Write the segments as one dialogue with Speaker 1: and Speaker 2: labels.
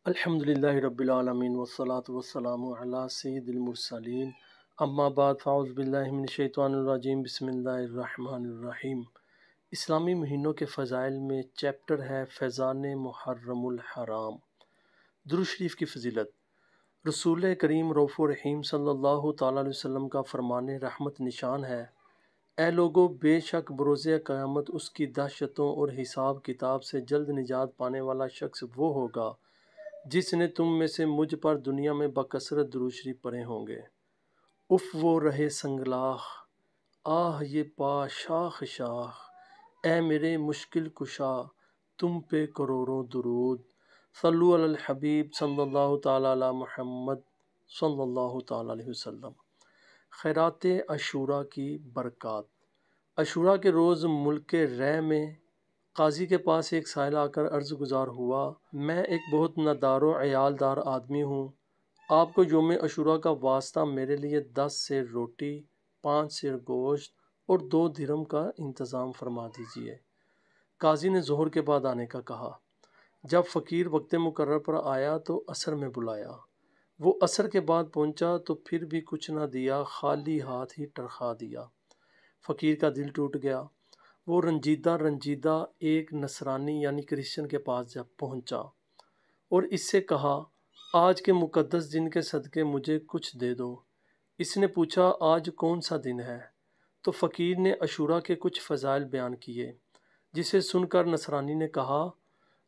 Speaker 1: الحمدللہ رب العالمین والصلاة والسلام علی سید المرسلین اما بعد فاعوذ باللہ من الشیطان الرجیم بسم اللہ الرحمن الرحیم۔ اسلامی مہینوں کے فضائل میں چیپٹر ہے فیضان محرم الحرام۔ درود شریف کی فضیلت۔ رسول کریم رؤوف رحیم صلی اللہ تعالیٰ علیہ وسلم کا فرمان رحمت نشان ہے، اے لوگو، بے شک بروز قیامت اس کی دہشتوں اور حساب کتاب سے جلد نجات پانے والا شخص وہ ہوگا جس نے تم میں سے مجھ پر دنیا میں بکثرت درود شریف پڑھے ہوں گے۔ اف وہ رہے سنگلاخ، آہ یہ پا شاخ شاخ، اے میرے مشکل کشا تم پہ کروڑوں درود۔ صلو علی الحبیب صلی اللہ تعالیٰ علی محمد صلی اللہ تعالیٰ علیہ وسلم۔ خیرات عاشوراء کی برکات۔ عاشوراء کے روز ملک رے میں قاضی کے پاس ایک سائل آ کر عرض گزار ہوا، میں ایک بہت نادار و عیال دار آدمی ہوں، آپ کو یوم عاشوراء کا واسطہ میرے لیے 10 سیر روٹی، 5 سیر گوشت اور 2 درہم کا انتظام فرما دیجیے۔ قاضی نے ظہر کے بعد آنے کا کہا۔ جب فقیر وقت مقرر پر آیا تو عصر میں بلایا۔ وہ عصر کے بعد پہنچا تو پھر بھی کچھ نہ دیا، خالی ہاتھ ہی ٹرخا دیا۔ فقیر کا دل ٹوٹ گیا۔ وہ رنجیدہ ایک نصرانی یعنی کرسچن کے پاس جب پہنچا اور اس سے کہا، آج کے مقدس دن کے صدقے مجھے کچھ دے دو۔ اس نے پوچھا، آج کون سا دن ہے؟ تو فقیر نے عاشوراء کے کچھ فضائل بیان کیے، جسے سن کر نصرانی نے کہا،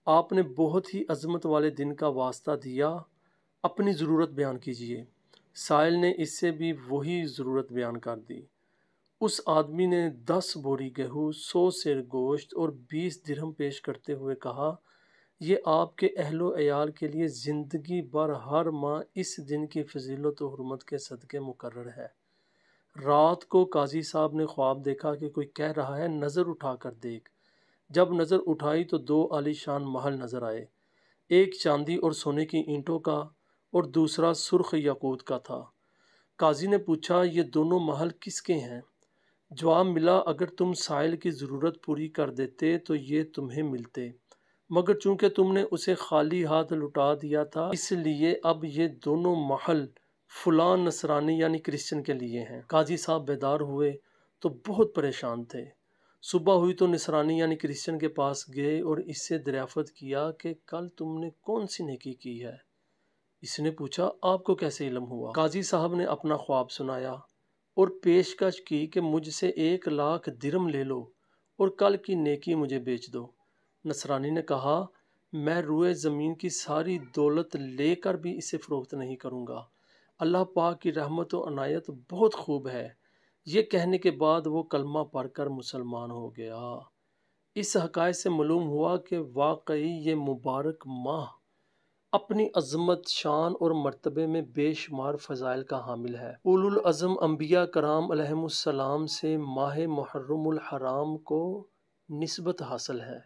Speaker 1: آپ نے بہت ہی عظمت والے دن کا واسطہ دیا، اپنی ضرورت بیان کیجیے۔ سائل نے اس سے بھی وہی ضرورت بیان کر دی۔ اس آدمی نے 10 بوری گیہوں، 100 سیر گوشت اور 20 درہم پیش کرتے ہوئے کہا، یہ آپ کے اہل و عیال کے لیے زندگی بھر ہر ماہ اس دن کی فضیلت و حرمت کے صدقے مقرر ہے۔ رات کو قاضی صاحب نے خواب دیکھا کہ کوئی کہہ رہا ہے، نظر اٹھا کر دیکھ۔ جب نظر اٹھائی تو 2 عالی شان محل نظر آئے، ایک چاندی اور سونے کی اینٹوں کا اور دوسرا سرخ یاقوت کا تھا۔ قاضی نے پوچھا، یہ دونوں محل کس کے ہیں؟ جواب ملا، اگر تم سائل کی ضرورت پوری کر دیتے تو یہ تمہیں ملتے، مگر چونکہ تم نے اسے خالی ہاتھ لوٹا دیا تھا، اس لیے اب یہ دونوں محل فلاں نصرانی یعنی کرسچن کے لیے ہیں۔ قاضی صاحب بیدار ہوئے تو بہت پریشان تھے۔ صبح ہوئی تو نصرانی یعنی کرسچن کے پاس گئے اور اس سے دریافت کیا کہ کل تم نے کون سی نیکی کی ہے؟ اس نے پوچھا، آپ کو کیسے علم ہوا؟ قاضی صاحب نے اپنا خواب سنایا اور پیشکش کی کہ مجھ سے 1,00,000 درہم لے لو اور کل کی نیکی مجھے بیچ دو۔ نصرانی نے کہا، میں روئے زمین کی ساری دولت لے کر بھی اسے فروخت نہیں کروں گا، اللہ پاک کی رحمت و عنایت بہت خوب ہے۔ یہ کہنے کے بعد وہ کلمہ پڑھ کر مسلمان ہو گیا۔ اس حقائق سے معلوم ہوا کہ واقعی یہ مبارک ماہ اپنی عظمت، شان اور مرتبے میں بے شمار فضائل کا حامل ہے۔ اولو العزم انبیاء کرام علیہم السلام سے ماہ محرم الحرام کو نسبت حاصل ہے۔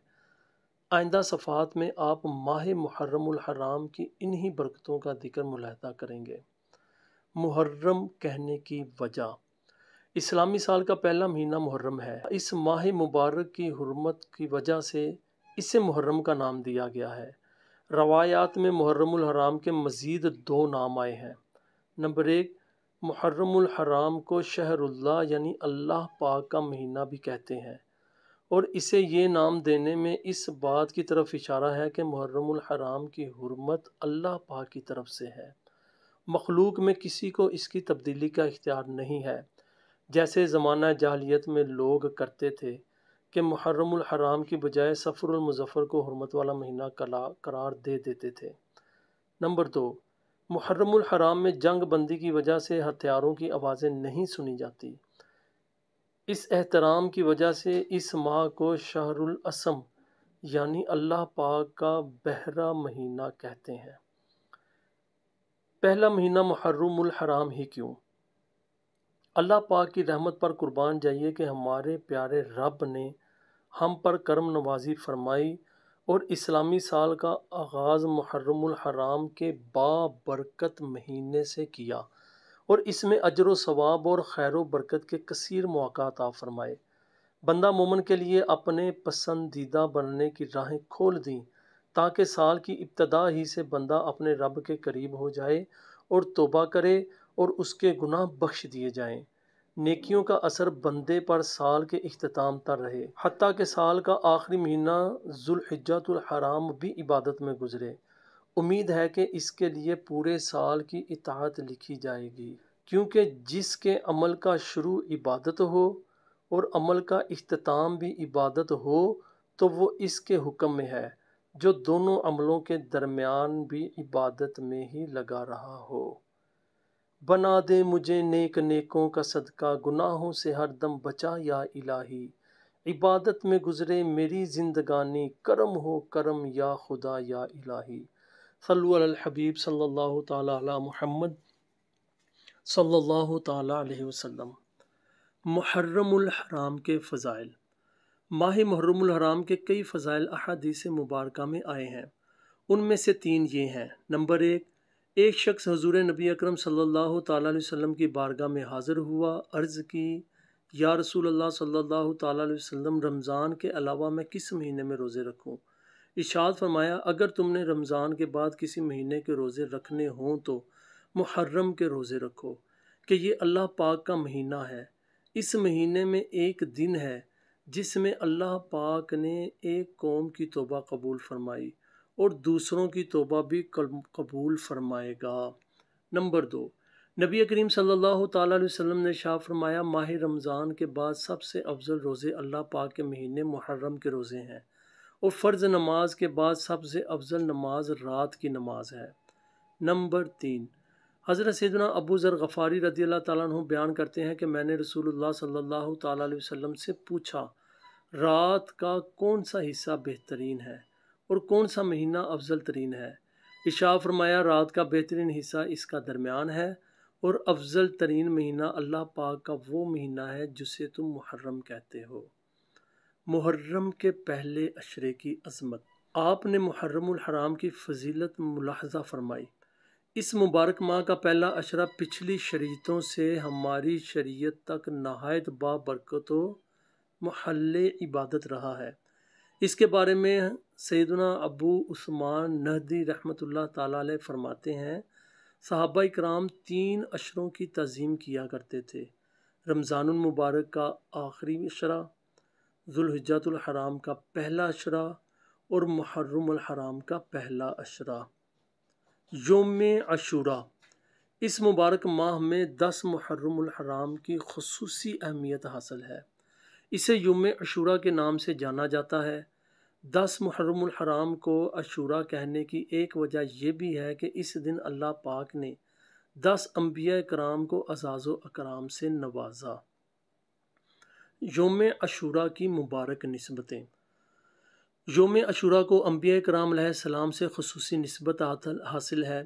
Speaker 1: آئندہ صفحات میں آپ ماہ محرم الحرام کی انہی برکتوں کا ذکر ملاحظہ کریں گے۔ محرم کہنے کی وجہ۔ اسلامی سال کا پہلا مہینہ محرم ہے۔ اس ماہ مبارک کی حرمت کی وجہ سے اسے محرم کا نام دیا گیا ہے۔ روایات میں محرم الحرام کے مزید 2 نام آئے ہیں۔ نمبر 1، محرم الحرام کو شہر اللہ یعنی اللہ پاک کا مہینہ بھی کہتے ہیں، اور اسے یہ نام دینے میں اس بات کی طرف اشارہ ہے کہ محرم الحرام کی حرمت اللہ پاک کی طرف سے ہے، مخلوق میں کسی کو اس کی تبدیلی کا اختیار نہیں ہے، جیسے زمانہ جاہلیت میں لوگ کرتے تھے کہ محرم الحرام کی بجائے صفر المظفر کو حرمت والا مہینہ قرار دے دیتے تھے۔ نمبر 2، محرم الحرام میں جنگ بندی کی وجہ سے ہتھیاروں کی آوازیں نہیں سنی جاتی۔ اس احترام کی وجہ سے اس ماہ کو شہر الاسم یعنی اللہ پاک کا بحرہ مہینہ کہتے ہیں۔ پہلا مہینہ محرم الحرام ہی کیوں؟ اللہ پاک کی رحمت پر قربان جائیے کہ ہمارے پیارے رب نے ہم پر کرم نوازی فرمائی اور اسلامی سال کا آغاز محرم الحرام کے بابرکت مہینے سے کیا اور اس میں اجر و ثواب اور خیر و برکت کے کثیر مواقع عطا فرمائے۔ بندہ مومن کے لیے اپنے پسندیدہ بننے کی راہیں کھول دیں تاکہ سال کی ابتدا ہی سے بندہ اپنے رب کے قریب ہو جائے اور توبہ کرے اور اس کے گناہ بخش دیے جائیں۔ نیکیوں کا اثر بندے پر سال کے اختتام تک رہے، حتیٰ کہ سال کا آخری مہینہ ذوالحجۃ الحرام بھی عبادت میں گزرے۔ امید ہے کہ اس کے لیے پورے سال کی اطاعت لکھی جائے گی، کیونکہ جس کے عمل کا شروع عبادت ہو اور عمل کا اختتام بھی عبادت ہو تو وہ اس کے حکم میں ہے، جو دونوں عملوں کے درمیان بھی عبادت میں ہی لگا رہا ہو۔ بنا دے مجھے نیک نیکوں کا صدقہ، گناہوں سے ہر دم بچا یا الہی، عبادت میں گزرے میری زندگانی، کرم ہو کرم یا خدا یا الہی۔ صلو علی الحبیب صلی اللہ تعالی علی محمد صلی اللہ تعالی علیہ وسلم۔ محرم الحرام کے فضائل۔ ماہ محرم الحرام کے کئی فضائل احادیث مبارکہ میں آئے ہیں، ان میں سے 3 یہ ہیں۔ نمبر 1، ایک شخص حضور نبی اکرم صلی اللہ تعالیٰ علیہ وسلم کی بارگاہ میں حاضر ہوا، عرض کی، یا رسول اللہ صلی اللہ تعالیٰ علیہ وسلم، رمضان کے علاوہ میں کس مہینے میں روزے رکھوں؟ ارشاد فرمایا، اگر تم نے رمضان کے بعد کسی مہینے کے روزے رکھنے ہوں تو محرم کے روزے رکھو، کہ یہ اللہ پاک کا مہینہ ہے۔ اس مہینے میں ایک دن ہے جس میں اللہ پاک نے ایک قوم کی توبہ قبول فرمائی اور دوسروں کی توبہ بھی قبول فرمائے گا۔ نمبر 2، نبی کریم صلی اللہ تعالیٰ علیہ وسلم نے ارشاد فرمایا، ماہ رمضان کے بعد سب سے افضل روزے اللہ پاک کے مہینے محرم کے روزے ہیں، اور فرض نماز کے بعد سب سے افضل نماز رات کی نماز ہے۔ نمبر 3، حضرت سیدنا ابو ذر غفاری رضی اللہ تعالیٰ عنہ بیان کرتے ہیں کہ میں نے رسول اللہ صلی اللہ تعالیٰ علیہ وسلم سے پوچھا، رات کا کون سا حصہ بہترین ہے اور کون سا مہینہ افضل ترین ہے؟ ارشاد فرمایا، رات کا بہترین حصہ اس کا درمیان ہے، اور افضل ترین مہینہ اللہ پاک کا وہ مہینہ ہے جسے تم محرم کہتے ہو۔ محرم کے پہلے عشرے کی عظمت۔ آپ نے محرم الحرام کی فضیلت ملاحظہ فرمائی۔ اس مبارک ماہ کا پہلا عشرہ پچھلی شریعتوں سے ہماری شریعت تک نہایت بابرکت و محل عبادت رہا ہے۔ اس کے بارے میں سیدنا ابو عثمان نہدی رحمۃ اللہ تعالیٰ علیہ فرماتے ہیں، صحابہ کرام 3 عشروں کی تعظیم کیا کرتے تھے: رمضان المبارک کا آخری عشرہ، ذوالحجۃ الحرام کا پہلا عشرہ، اور محرم الحرام کا پہلا عشرہ۔ یوم عاشوراء۔ اس مبارک ماہ میں 10 محرم الحرام کی خصوصی اہمیت حاصل ہے۔ اسے یوم عاشوراء کے نام سے جانا جاتا ہے۔ 10 محرم الحرام کو عاشوراء کہنے کی ایک وجہ یہ بھی ہے کہ اس دن اللہ پاک نے 10 انبیاء کرام کو اعزاز و اکرام سے نوازا۔ یوم عاشوراء کی مبارک نسبتیں۔ یوم عاشوراء کو انبیاء کرام علیہ السلام سے خصوصی نسبت حاصل ہے،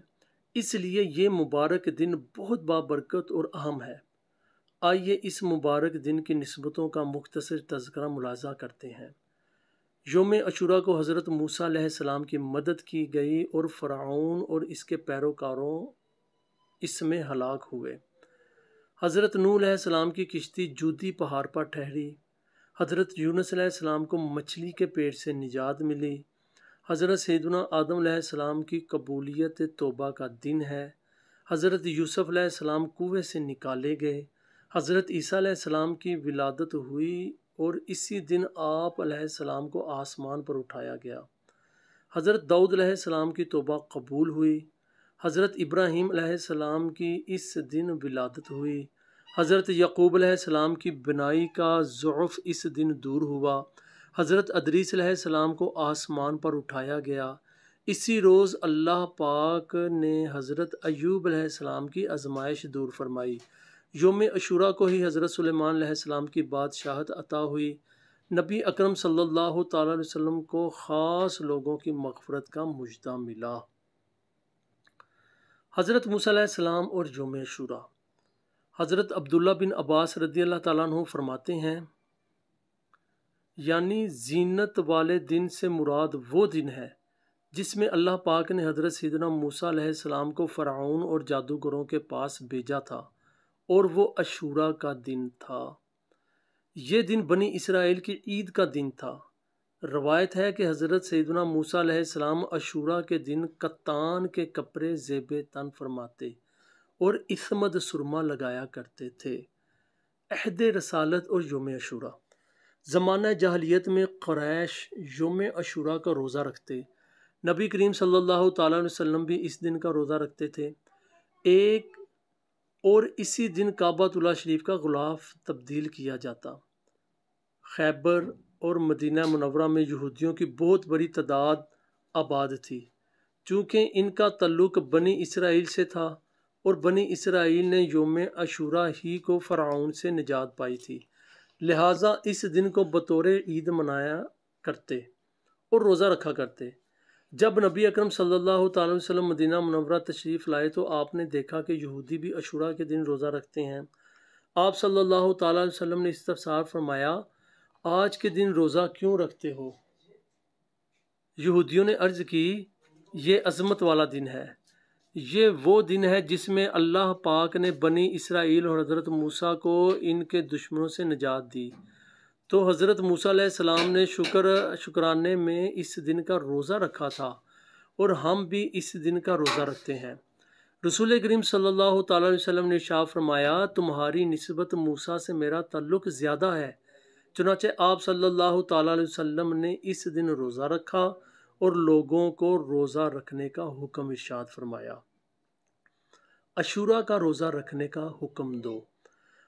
Speaker 1: اس لیے یہ مبارک دن بہت بابرکت اور اہم ہے۔ آئیے اس مبارک دن کی نسبتوں کا مختصر تذکرہ ملاحظہ کرتے ہیں۔ یوم عاشوراء کو حضرت موسیٰ علیہ السلام کی مدد کی گئی اور فرعون اور اس کے پیروکاروں اس میں ہلاک ہوئے۔ حضرت نوح علیہ السلام کی کشتی جودی پہاڑ پر ٹھہری۔ حضرت یونس علیہ السلام کو مچھلی کے پیٹ سے نجات ملی۔ حضرت سیدنا آدم علیہ السلام کی قبولیت توبہ کا دن ہے۔ حضرت یوسف علیہ السلام کنویں سے نکالے گئے۔ حضرت عیسیٰ علیہ السلام کی ولادت ہوئی اور اسی دن آپ علیہ السلام کو آسمان پر اٹھایا گیا۔ حضرت داؤد علیہ السلام کی توبہ قبول ہوئی۔ حضرت ابراہیم علیہ السلام کی اس دن ولادت ہوئی۔ حضرت یعقوب علیہ السلام کی بینائی کا ضعف اس دن دور ہوا۔ حضرت ادریس علیہ السلام کو آسمان پر اٹھایا گیا۔ اسی روز اللہ پاک نے حضرت ایوب علیہ السلام کی آزمائش دور فرمائی۔ یوم عاشوراء کو ہی حضرت سلیمان علیہ السلام کی بادشاہت عطا ہوئی۔ نبی اکرم صلی اللہ تعالیٰ علیہ وسلم کو خاص لوگوں کی مغفرت کا مژدہ ملا۔ حضرت موسیٰ علیہ السلام اور یوم عاشوراء۔ حضرت عبداللہ بن عباس رضی اللہ تعالیٰ عنہ فرماتے ہیں، یعنی زینت والے دن سے مراد وہ دن ہے جس میں اللہ پاک نے حضرت سیدنا موسیٰ علیہ السلام کو فرعون اور جادوگروں کے پاس بھیجا تھا، اور وہ عاشوراء کا دن تھا۔ یہ دن بنی اسرائیل کی عید کا دن تھا۔ روایت ہے کہ حضرت سیدنا موسیٰ علیہ السلام عاشوراء کے دن کتان کے کپڑے زیب تن فرماتے اور اسمد سرما لگایا کرتے تھے۔ عہد رسالت اور یوم عاشوراء۔ زمانہ جاہلیت میں قریش یوم عاشوراء کا روزہ رکھتے۔ نبی کریم صلی اللہ تعالیٰ علیہ وسلم بھی اس دن کا روزہ رکھتے تھے۔ اور اسی دن کعبۃ اللہ شریف کا غلاف تبدیل کیا جاتا۔ خیبر اور مدینہ منورہ میں یہودیوں کی بہت بڑی تعداد آباد تھی۔ چونکہ ان کا تعلق بنی اسرائیل سے تھا اور بنی اسرائیل نے یوم عاشوراء ہی کو فرعون سے نجات پائی تھی، لہٰذا اس دن کو بطور عید منایا کرتے اور روزہ رکھا کرتے۔ جب نبی اکرم صلی اللہ تعالیٰ علیہ وسلم مدینہ منورہ تشریف لائے تو آپ نے دیکھا کہ یہودی بھی عاشوراء کے دن روزہ رکھتے ہیں۔ آپ صلی اللہ تعالیٰ علیہ وسلم نے استفسار فرمایا، آج کے دن روزہ کیوں رکھتے ہو؟ یہودیوں نے عرض کی، یہ عظمت والا دن ہے، یہ وہ دن ہے جس میں اللہ پاک نے بنی اسرائیل اور حضرت موسیٰ کو ان کے دشمنوں سے نجات دی، تو حضرت موسیٰ علیہ السلام نے شکرانے میں اس دن کا روزہ رکھا تھا اور ہم بھی اس دن کا روزہ رکھتے ہیں۔ رسول کریم صلی اللہ تعالیٰ علیہ وسلم نے ارشاد فرمایا، تمہاری نسبت موسیٰ سے میرا تعلق زیادہ ہے، چنانچہ آپ صلی اللہ تعالیٰ علیہ وسلم نے اس دن روزہ رکھا اور لوگوں کو روزہ رکھنے کا حکم ارشاد فرمایا۔ عاشوراء کا روزہ رکھنے کا حکم دو۔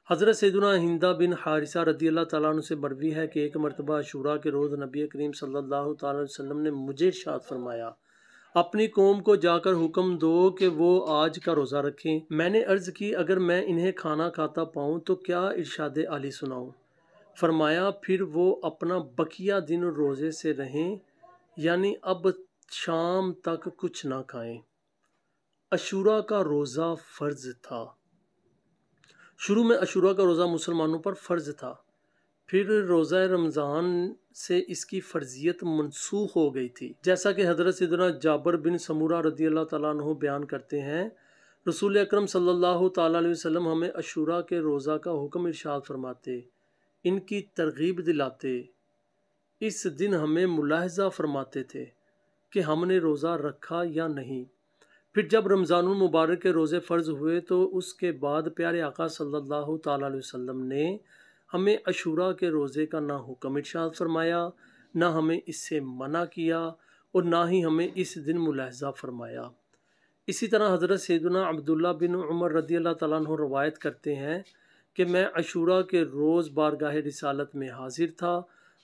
Speaker 1: حضرت سیدنا ہندہ بن حارثہ رضی اللہ تعالیٰ عنہ سے مروی ہے کہ ایک مرتبہ عاشوراء کے روز نبی کریم صلی اللہ تعالیٰ علیہ وسلم نے مجھے ارشاد فرمایا، اپنی قوم کو جا کر حکم دو کہ وہ آج کا روزہ رکھیں۔ میں نے عرض کی، اگر میں انہیں کھانا کھاتا پاؤں تو کیا ارشاد عالی سناؤں؟ فرمایا، پھر وہ اپنا بقیہ دن روزے سے رہیں، یعنی اب شام تک کچھ نہ کھائیں۔ عاشوراء کا روزہ فرض تھا۔ شروع میں عاشوراء کا روزہ مسلمانوں پر فرض تھا، پھر روزہ رمضان سے اس کی فرضیت منسوخ ہو گئی تھی، جیسا کہ حضرت سیدنا جابر بن سمورہ رضی اللہ تعالیٰ عنہ بیان کرتے ہیں، رسول اکرم صلی اللہ تعالیٰ علیہ وسلم ہمیں عاشوراء کے روزہ کا حکم ارشاد فرماتے، ان کی ترغیب دلاتے، اس دن ہمیں ملاحظہ فرماتے تھے کہ ہم نے روزہ رکھا یا نہیں۔ پھر جب رمضان المبارک کے روزے فرض ہوئے تو اس کے بعد پیارے آقا صلی اللہ تعالیٰ علیہ وسلم نے ہمیں عاشوراء کے روزے کا نہ حکم ارشاد فرمایا، نہ ہمیں اس سے منع کیا اور نہ ہی ہمیں اس دن ملاحظہ فرمایا۔ اسی طرح حضرت سیدنا عبداللہ بن عمر رضی اللہ تعالیٰ عنہ روایت کرتے ہیں کہ میں عاشوراء کے روز بارگاہ رسالت میں حاضر تھا،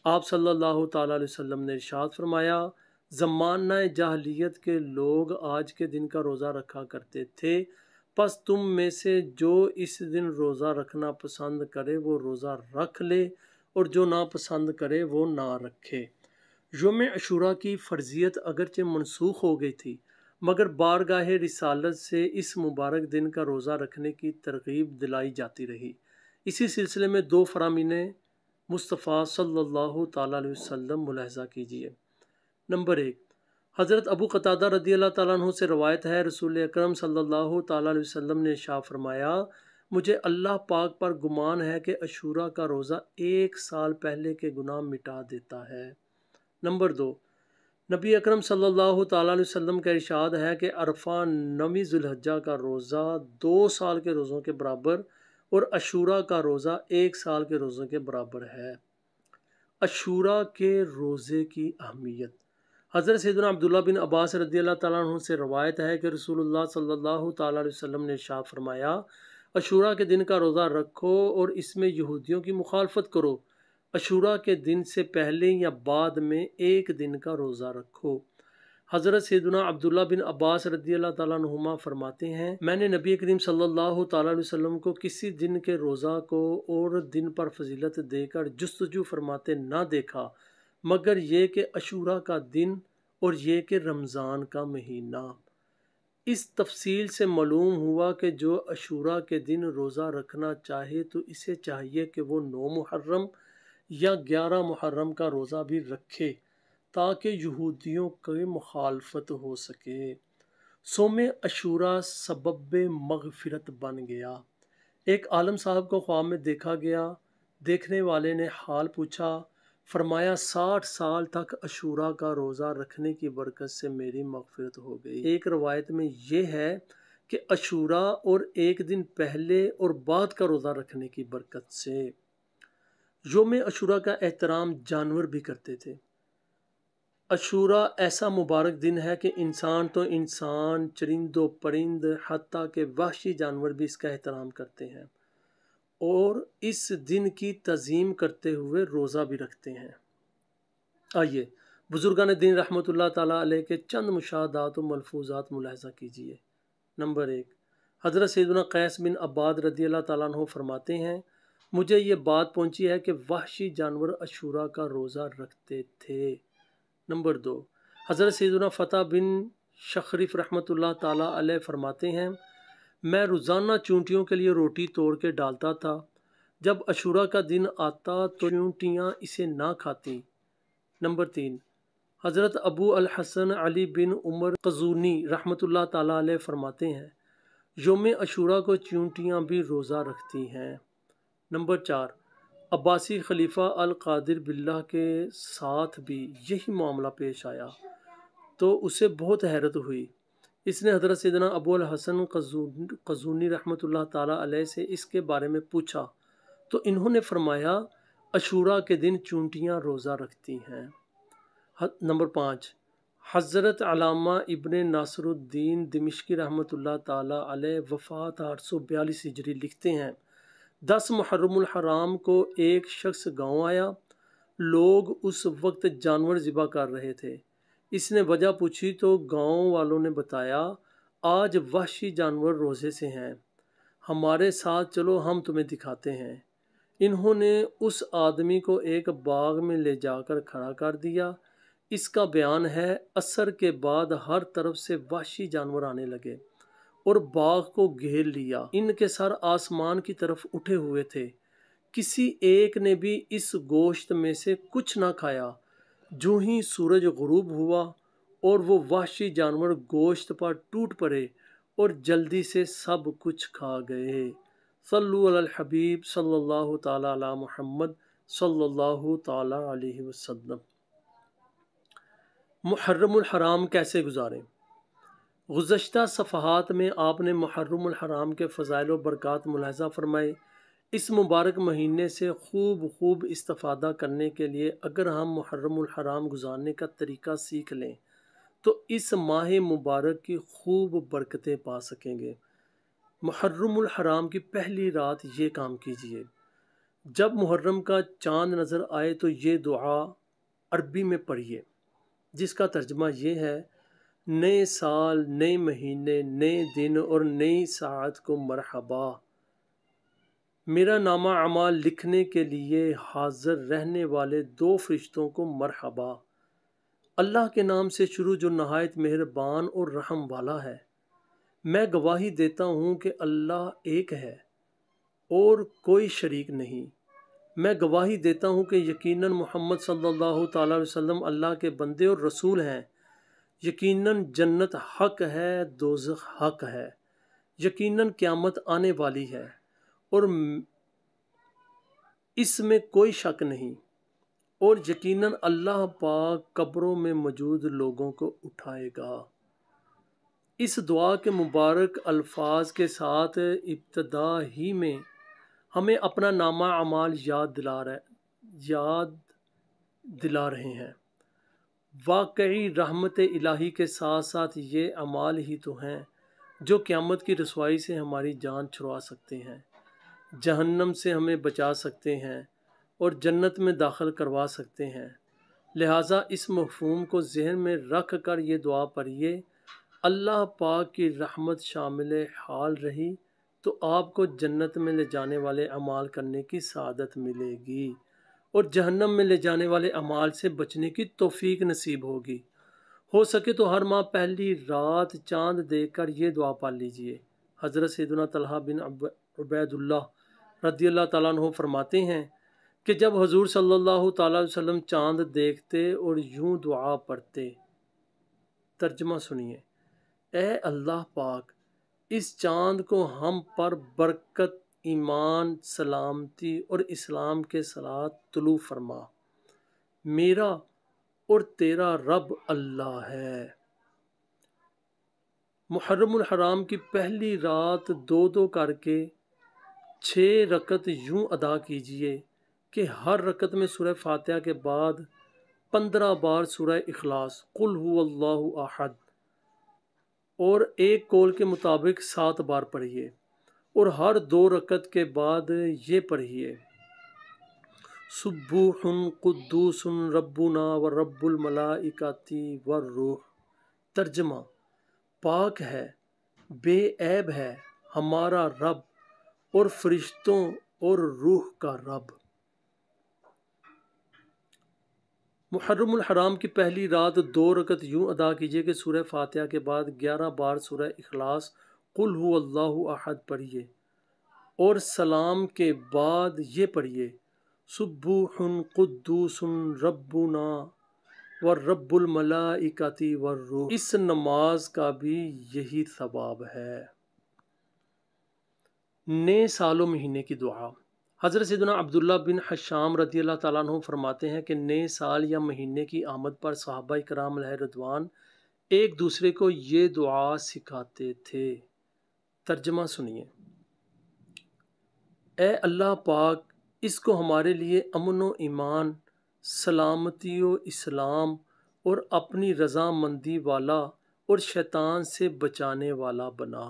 Speaker 1: آپ صلی اللہ تعالیٰ علیہ وسلم نے ارشاد فرمایا، زمانہ جاہلیت کے لوگ آج کے دن کا روزہ رکھا کرتے تھے، پس تم میں سے جو اس دن روزہ رکھنا پسند کرے وہ روزہ رکھ لے اور جو نا پسند کرے وہ نہ رکھے۔ یوم عاشوراء کی فرضیت اگرچہ منسوخ ہو گئی تھی، مگر بارگاہ رسالت سے اس مبارک دن کا روزہ رکھنے کی ترغیب دلائی جاتی رہی۔ اسی سلسلے میں دو فرامین مصطفیٰ صلی اللہ تعالیٰ علیہ وسلم ملاحظہ کیجیے۔ نمبر 1، حضرت ابو قتادہ رضی اللہ تعالیٰ عنہ سے روایت ہے، رسول اکرم صلی اللہ تعالیٰ علیہ وسلم نے ارشاد فرمایا، مجھے اللہ پاک پر گمان ہے کہ عاشوراء کا روزہ 1 سال پہلے کے گناہ مٹا دیتا ہے۔ نمبر 2، نبی اکرم صلی اللہ تعالیٰ علیہ وسلم کا ارشاد ہے کہ عرفہ 9 ذی الحجہ کا روزہ 2 سال کے روزوں کے برابر اور عاشوراء کا روزہ 1 سال کے روزوں کے برابر ہے۔ عاشوراء کے روزے کی اہمیت۔ حضرت سیدنا عبداللہ بن عباس رضی اللہ تعالیٰ عنہ سے روایت ہے کہ رسول اللہ صلی اللہ تعالیٰ علیہ وسلم نے ارشاد فرمایا، عاشوراء کے دن کا روزہ رکھو اور اس میں یہودیوں کی مخالفت کرو، عاشوراء کے دن سے پہلے یا بعد میں 1 دن کا روزہ رکھو۔ حضرت سیدنا عبداللہ بن عباس رضی اللہ تعالیٰ عنہما فرماتے ہیں، میں نے نبی کریم صلی اللہ تعالیٰ علیہ وسلم کو کسی دن کے روزہ کو اور دن پر فضیلت دے کر جستجو فرماتے نہ دیکھا مگر یہ کہ عاشوراء کا دن اور یہ کہ رمضان کا مہینہ۔ اس تفصیل سے معلوم ہوا کہ جو عاشوراء کے دن روزہ رکھنا چاہے تو اسے چاہیے کہ وہ 9 محرم یا 11 محرم کا روزہ بھی رکھے تاکہ یہودیوں کی مخالفت ہو سکے۔ صوم عاشوراء سبب مغفرت بن گیا۔ ایک عالم صاحب کو خواب میں دیکھا گیا، دیکھنے والے نے حال پوچھا، فرمایا 60 سال تک عاشورہ کا روزہ رکھنے کی برکت سے میری مغفرت ہو گئی۔ ایک روایت میں یہ ہے کہ عاشورہ اور ایک دن پہلے اور بعد کا روزہ رکھنے کی برکت سے۔ یوم عاشورہ کا احترام جانور بھی کرتے تھے۔ عاشورہ ایسا مبارک دن ہے کہ انسان تو انسان، چرند و پرند، حتیٰ کہ وحشی جانور بھی اس کا احترام کرتے ہیں اور اس دن کی تعظیم کرتے ہوئے روزہ بھی رکھتے ہیں۔ آئیے بزرگان دین رحمۃ اللہ تعالیٰ علیہ کے چند مشاہدات و ملفوظات ملاحظہ کیجیے۔ نمبر 1، حضرت سیدنا قیس بن عباد رضی اللہ تعالیٰ عنہ فرماتے ہیں مجھے یہ بات پہنچی ہے کہ وحشی جانور عاشورہ کا روزہ رکھتے تھے۔ نمبر 2، حضرت سیدنا فتح بن شخرف رحمۃ اللہ تعالیٰ علیہ فرماتے ہیں میں روزانہ چونٹیوں کے لیے روٹی توڑ کے ڈالتا تھا، جب عاشورہ کا دن آتا تو چونٹیاں اسے نہ کھاتیں۔ نمبر 3، حضرت ابو الحسن علی بن عمر قزوینی رحمۃ اللہ تعالیٰ علیہ فرماتے ہیں یوم عاشورہ کو چونٹیاں بھی روزہ رکھتی ہیں۔ نمبر 4، عباسی خلیفہ القادر باللہ کے ساتھ بھی یہی معاملہ پیش آیا تو اسے بہت حیرت ہوئی۔ اس نے حضرت سیدنا ابو الحسن قزوینی رحمۃ اللہ تعالیٰ علیہ سے اس کے بارے میں پوچھا تو انہوں نے فرمایا عاشورہ کے دن چونٹیاں روزہ رکھتی ہیں۔ نمبر 5، حضرت علامہ ابن ناصر الدین دمشقی رحمۃ اللہ تعالیٰ علیہ وفات 842 ہجری لکھتے ہیں 10 محرم الحرام کو ایک شخص گاؤں آیا، لوگ اس وقت جانور ذبح کر رہے تھے۔ اس نے وجہ پوچھی تو گاؤں والوں نے بتایا آج وحشی جانور روزے سے ہیں، ہمارے ساتھ چلو ہم تمہیں دکھاتے ہیں۔ انہوں نے اس آدمی کو ایک باغ میں لے جا کر کھڑا کر دیا۔ اس کا بیان ہے عصر کے بعد ہر طرف سے وحشی جانور آنے لگے اور باغ کو گھیر لیا، ان کے سر آسمان کی طرف اٹھے ہوئے تھے، کسی ایک نے بھی اس گوشت میں سے کچھ نہ کھایا۔ جو ہی سورج غروب ہوا اور وہ وحشی جانور گوشت پر ٹوٹ پڑے اور جلدی سے سب کچھ کھا گئے۔ صلو علی الحبیب صلی اللہ تعالی علی محمد صلی اللہ تعالی علیہ وسلم۔ محرم الحرام کیسے گزاریں؟ گزشتہ صفحات میں آپ نے محرم الحرام کے فضائل و برکات ملاحظہ فرمائے۔ اس مبارک مہینے سے خوب استفادہ کرنے کے لیے اگر ہم محرم الحرام گزارنے کا طریقہ سیکھ لیں تو اس ماہ مبارک کی خوب برکتیں پا سکیں گے۔ محرم الحرام کی پہلی رات یہ کام کیجیے، جب محرم کا چاند نظر آئے تو یہ دعا عربی میں پڑھیے جس کا ترجمہ یہ ہے نئے سال، نئے مہینے، نئے دن اور نئی ساعت کو مرحبا۔ میرا نامہ اعمال لکھنے کے لیے حاضر رہنے والے 2 فرشتوں کو مرحبا۔ اللہ کے نام سے شروع جو نہایت مہربان اور رحم والا ہے۔ میں گواہی دیتا ہوں کہ اللہ ایک ہے اور کوئی شریک نہیں۔ میں گواہی دیتا ہوں کہ یقیناً محمد صلی اللہ تعالی علیہ وسلم اللہ کے بندے اور رسول ہیں۔ یقیناً جنت حق ہے، دوزخ حق ہے، یقیناً قیامت آنے والی ہے اور اس میں کوئی شک نہیں، اور یقیناً اللہ پاک قبروں میں موجود لوگوں کو اٹھائے گا۔ اس دعا کے مبارک الفاظ کے ساتھ ابتدا ہی میں ہمیں اپنا نامہ اعمال یاد دلا رہے ہیں۔ واقعی رحمت الہی کے ساتھ ساتھ یہ اعمال ہی تو ہیں جو قیامت کی رسوائی سے ہماری جان چھڑوا سکتے ہیں، جہنم سے ہمیں بچا سکتے ہیں اور جنت میں داخل کروا سکتے ہیں۔ لہٰذا اس مفہوم کو ذہن میں رکھ کر یہ دعا پڑھیے، اللہ پاک کی رحمت شامل حال رہی تو آپ کو جنت میں لے جانے والے اعمال کرنے کی سعادت ملے گی اور جہنم میں لے جانے والے اعمال سے بچنے کی توفیق نصیب ہوگی۔ ہو سکے تو ہر ماہ پہلی رات چاند دیکھ کر یہ دعا پڑھ لیجئے۔ حضرت سیدنا طلحہ بن عبید اللہ رضی اللہ تعالیٰ عنہ فرماتے ہیں کہ جب حضور صلی اللہ تعالیٰ علیہ وسلم چاند دیکھتے اور یوں دعا پڑھتے۔ ترجمہ سنیے، اے اللہ پاک اس چاند کو ہم پر برکت، ایمان، سلامتی اور اسلام کے ساتھ طلوع فرما۔ میرا اور تیرا رب اللہ ہے۔ محرم الحرام کی پہلی رات 2 کر کے 6 رکعت یوں ادا کیجئے کہ ہر رکعت میں سورہ فاتحہ کے بعد 15 بار سورہ اخلاص، قل هو اللہ احد، اور ایک قول کے مطابق 7 بار پڑھیے، اور ہر 2 رکعت کے بعد یہ پڑھیے سبوح قدوس ربنا و رب الملائکۃ والروح۔ ترجمہ: پاک ہے، بے عیب ہے ہمارا رب اور فرشتوں اور روح کا رب۔ محرم الحرام کی پہلی رات 2 رکعت یوں ادا کیجیے کہ سورہ فاتحہ کے بعد 11 بار سورہ اخلاص، قل هو اللہ احد پڑھیے، اور سلام کے بعد یہ پڑھیے سبوح قدوس ربنا ورب الملائکۃ والروح۔ اس نماز کا بھی یہی ثواب ہے۔ نئے سال و مہینے کی دعا۔ حضرت سیدنا عبداللہ بن حشام رضی اللہ تعالیٰ عنہ فرماتے ہیں کہ نئے سال یا مہینے کی آمد پر صحابہ کرام علیہ رضوان ایک دوسرے کو یہ دعا سکھاتے تھے۔ ترجمہ سنیے: اے اللہ پاک، اس کو ہمارے لیے امن و ایمان، سلامتی و اسلام اور اپنی رضامندی والا اور شیطان سے بچانے والا بنا۔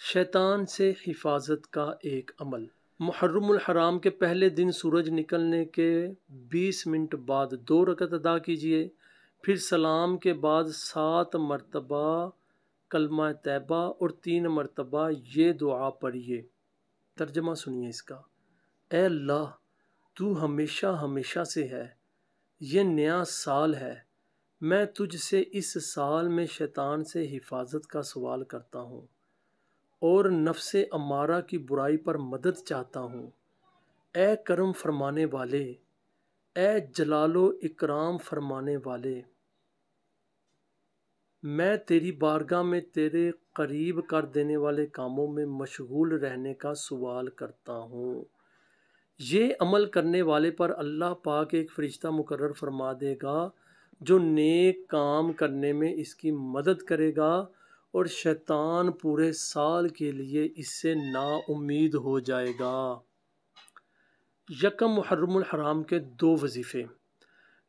Speaker 1: شیطان سے حفاظت کا ایک عمل۔ محرم الحرام کے پہلے دن سورج نکلنے کے 20 منٹ بعد 2 رکعت ادا کیجیے، پھر سلام کے بعد 7 مرتبہ کلمہ طیبہ اور 3 مرتبہ یہ دعا پڑھیے۔ ترجمہ سنیے اس کا: اے اللہ، تو ہمیشہ ہمیشہ سے ہے، یہ نیا سال ہے، میں تجھ سے اس سال میں شیطان سے حفاظت کا سوال کرتا ہوں اور نفس امارہ کی برائی پر مدد چاہتا ہوں۔ اے کرم فرمانے والے، اے جلال و اکرام فرمانے والے، میں تیری بارگاہ میں تیرے قریب کر دینے والے کاموں میں مشغول رہنے کا سوال کرتا ہوں۔ یہ عمل کرنے والے پر اللہ پاک ایک فرشتہ مقرر فرما دے گا جو نیک کام کرنے میں اس کی مدد کرے گا، اور شیطان پورے سال کے لیے اس سے نا امید ہو جائے گا۔ یکم محرم الحرام کے 2 وظیفے۔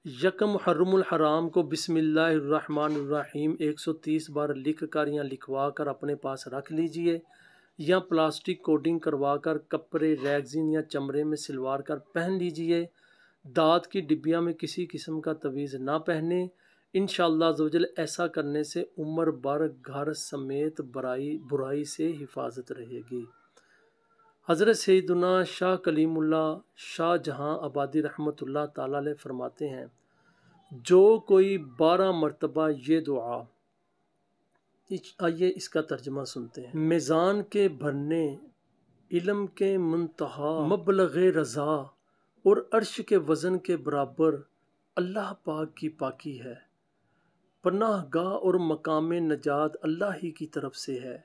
Speaker 1: یکم محرم الحرام کو بسم اللہ الرحمن الرحیم 130 بار لکھ کر یا لکھوا کر اپنے پاس رکھ لیجئے، یا پلاسٹک کوٹنگ کروا کر کپڑے، ریگزین یا چمڑے میں سلوار کر پہن لیجئے۔ دانت کی ڈبیا میں کسی قسم کا تعویذ نہ پہنیں۔ انشاءاللہ عزوجل ایسا کرنے سے عمر بھر گھر سمیت برائی سے حفاظت رہے گی۔ حضرت سیدنا شاہ کلیم اللہ شاہ جہاں آبادی رحمۃ اللہ تعالی علیہ فرماتے ہیں، جو کوئی 12 مرتبہ یہ دعا، آئیے اس کا ترجمہ سنتے ہیں: میزان کے بھرنے، علم کے منتہا، مبلغ رضا اور عرش کے وزن کے برابر اللہ پاک کی پاکی ہے، پناہ گاہ اور مقام نجات اللہ ہی کی طرف سے ہے،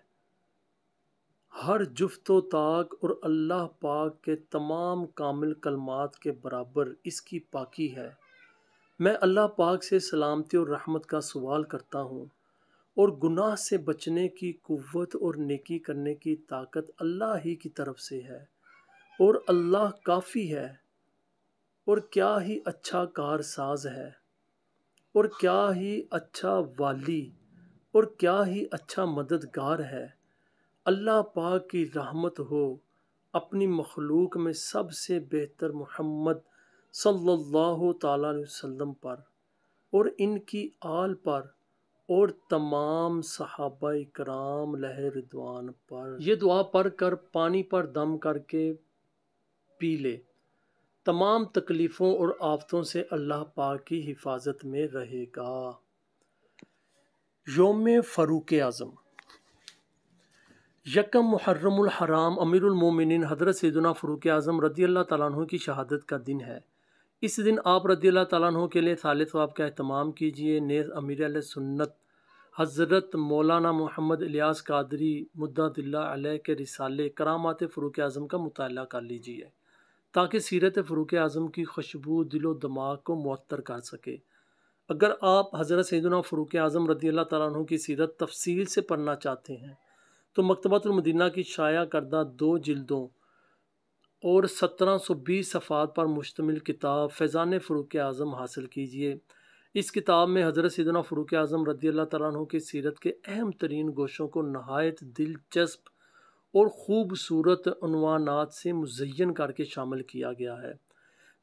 Speaker 1: ہر جفت و طاق اور اللہ پاک کے تمام کامل کلمات کے برابر اس کی پاکی ہے۔ میں اللہ پاک سے سلامتی اور رحمت کا سوال کرتا ہوں، اور گناہ سے بچنے کی قوت اور نیکی کرنے کی طاقت اللہ ہی کی طرف سے ہے، اور اللہ کافی ہے، اور کیا ہی اچھا کار ساز ہے، اور کیا ہی اچھا والی، اور کیا ہی اچھا مددگار ہے۔ اللہ پاک کی رحمت ہو اپنی مخلوق میں سب سے بہتر محمد صلی اللہ تعالی علیہ وسلم پر، اور ان کی آل پر، اور تمام صحابہ کرام علیہ رضوان پر۔ یہ دعا پڑھ کر پانی پر دم کر کے پی لے، تمام تکلیفوں اور آفتوں سے اللہ پاک کی حفاظت میں رہے گا۔ یوم فاروق اعظم۔ یکم محرم الحرام امیر المومنین حضرت سیدنا فاروق اعظم رضی اللہ تعالیٰ عنہ کی شہادت کا دن ہے۔ اس دن آپ رضی اللہ تعالیٰ عنہ کے لیے ثالث ثواب کا اہتمام کیجیے۔ نیز امیر اہل سنت حضرت مولانا محمد الیاس قادری مدۃ اللہ علیہ کے رسالے کرامات فاروق اعظم کا مطالعہ کر لیجیے۔ تاکہ سیرت فاروق اعظم کی خوشبو دل و دماغ کو معطر کر سکے۔ اگر آپ حضرت سیدنا فاروق اعظم رضی اللہ تعالیٰ عنہ کی سیرت تفصیل سے پڑھنا چاہتے ہیں تو مکتبۃ المدینہ کی شائع کردہ 2 جلدوں اور 1720 صفحات پر مشتمل کتاب فیضان فاروق اعظم حاصل کیجیے۔ اس کتاب میں حضرت سیدنا فاروق اعظم رضی اللہ تعالیٰ عنہ کی سیرت کے اہم ترین گوشوں کو نہایت دلچسپ اور خوبصورت عنوانات سے مزین کر کے شامل کیا گیا ہے۔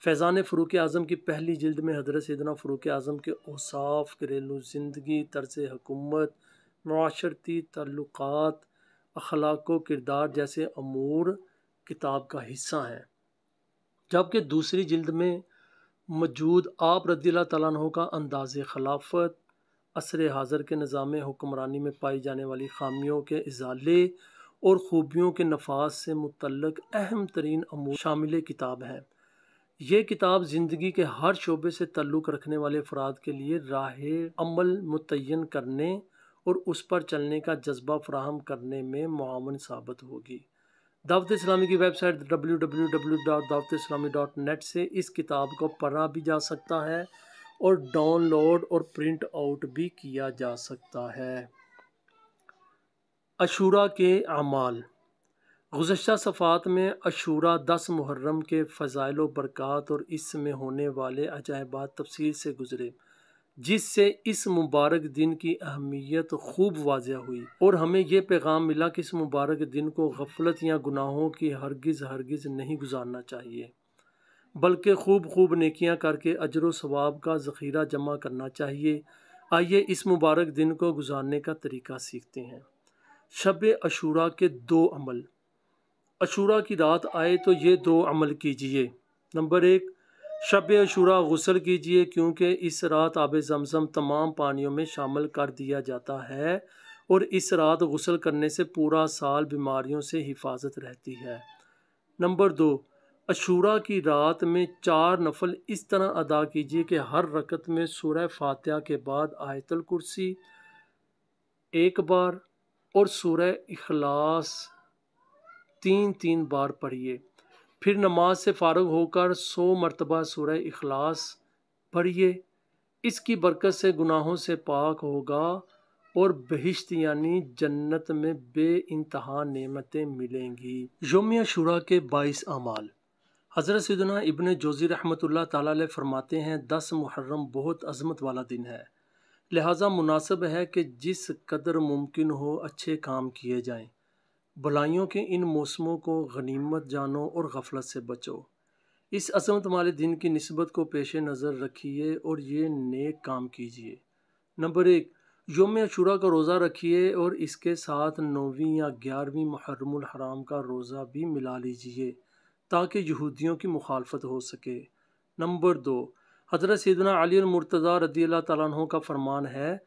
Speaker 1: فیضان فاروق اعظم کی پہلی جلد میں حضرت سیدنا فاروق اعظم کے اوصاف، گھریلو زندگی، طرز حکومت، معاشرتی تعلقات، اخلاق و کردار جیسے امور کتاب کا حصہ ہیں، جبکہ دوسری جلد میں موجود آپ رضی اللہ تعالیٰ عنہ کا انداز خلافت، عصر حاضر کے نظام حکمرانی میں پائی جانے والی خامیوں کے ازالے اور خوبیوں کے نفاذ سے متعلق اہم ترین امور شامل کتاب ہے۔ یہ کتاب زندگی کے ہر شعبے سے تعلق رکھنے والے افراد کے لیے راہ عمل متعین کرنے اور اس پر چلنے کا جذبہ فراہم کرنے میں معاون ثابت ہوگی۔ دعوت اسلامی کی ویب سائٹ www.dawatislami.net سے اس کتاب کو پڑھا بھی جا سکتا ہے اور ڈاؤن لوڈ اور پرنٹ آؤٹ بھی کیا جا سکتا ہے۔ عاشوراء کے اعمال۔ گزشتہ صفحات میں عاشوراء 10 محرم کے فضائل و برکات اور اس میں ہونے والے عجائبات تفصیل سے گزرے، جس سے اس مبارک دن کی اہمیت خوب واضح ہوئی، اور ہمیں یہ پیغام ملا کہ اس مبارک دن کو غفلت یا گناہوں کی ہرگز نہیں گزارنا چاہیے، بلکہ خوب نیکیاں کر کے اجر و ثواب کا ذخیرہ جمع کرنا چاہیے۔ آئیے اس مبارک دن کو گزارنے کا طریقہ سیکھتے ہیں۔ شب عاشوراء کے 2 عمل۔ عاشوراء کی رات آئے تو یہ 2 عمل کیجیے۔ نمبر 1، شب عاشوراء غسل کیجیے، کیونکہ اس رات آب زمزم تمام پانیوں میں شامل کر دیا جاتا ہے اور اس رات غسل کرنے سے پورا سال بیماریوں سے حفاظت رہتی ہے۔ نمبر 2، عاشوراء کی رات میں 4 نفل اس طرح ادا کیجیے کہ ہر رکعت میں سورہ فاتحہ کے بعد آیت الکرسی 1 بار اور سورہ اخلاص 3 بار پڑھیے، پھر نماز سے فارغ ہو کر 100 مرتبہ سورہ اخلاص پڑھیے۔ اس کی برکت سے گناہوں سے پاک ہوگا اور بہشت یعنی جنت میں بے انتہا نعمتیں ملیں گی۔ یوم عاشوراء کے 22 اعمال۔ حضرت سیدنا ابن جوزی رحمۃ اللہ تعالیٰ علیہ فرماتے ہیں، 10 محرم بہت عظمت والا دن ہے، لہٰذا مناسب ہے کہ جس قدر ممکن ہو اچھے کام کیے جائیں۔ بلائیوں کے ان موسموں کو غنیمت جانو اور غفلت سے بچو۔ اس عظمت والے دن کی نسبت کو پیش نظر رکھیے اور یہ نیک کام کیجیے۔ نمبر 1، یوم عاشوراء کا روزہ رکھیے اور اس کے ساتھ 9ویں یا 11ویں محرم الحرام کا روزہ بھی ملا لیجیے تاکہ یہودیوں کی مخالفت ہو سکے۔ نمبر 2، حضرت سیدنا علی المرتضیٰ رضی اللہ تعالیٰ عنہ کا فرمان ہے،